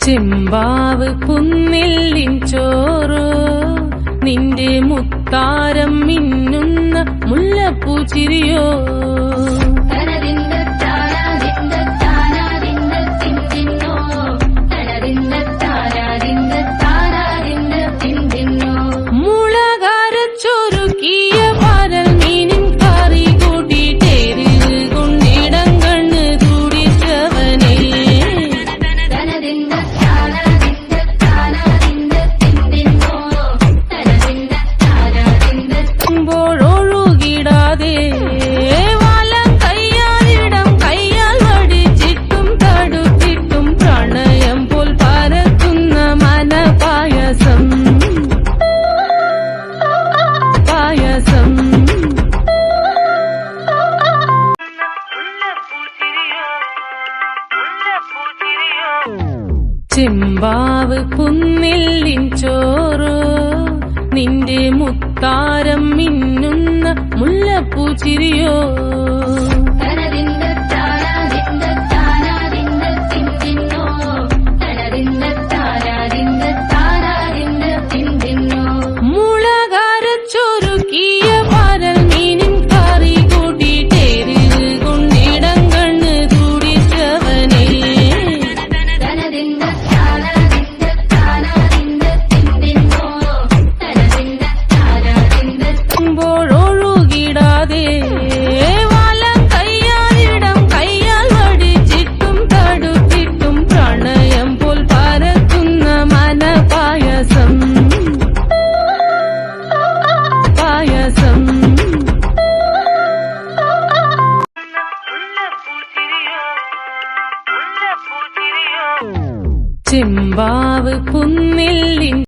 ചെമ്പാവ് കുന്നില്ലിൻ ചോറോ നിന്റെ മുത്താരം മിന്നുന്ന മുല്ലപ്പൂച്ചിരിയോ മുളകരച്ചൊരുക്കിയ പരൽ മീനിൻ കറി കൂട്ടിട്ടേര് കൊണ്ടിടം കണ്ണ് തുടിച്ചവനേ ഒഴുകിടാതെ വലം കയ്യാലിടം കയ്യാൽ വടിച്ചിട്ടും തടുത്തിട്ടും പ്രണയം പോൽ പരത്തുന്ന മനപായസം പായസം ചെമ്പാവ് കുന്നില്ലിൻ ചോറോ നിന്റെ മുത്താരം മിന്നുന്ന മുല്ലപ്പൂച്ചിരിയോ മുളകരച്ചൊരുക്കിയ പരൽ മീനിൻ കറി കൂട്ടിട്ടേര് കൊണ്ടിടം കണ്ണ് തുടിച്ചവനേ ഒഴുകിടാതെ വലം കയ്യാലിടം കയ്യാൽ വടിച്ചിട്ടും തടുത്തിട്ടും പ്രണയം പോൽ പരത്തുന്ന മനപായസം പായസം ചെമ്പാവ് കുന്നില്ലിൻ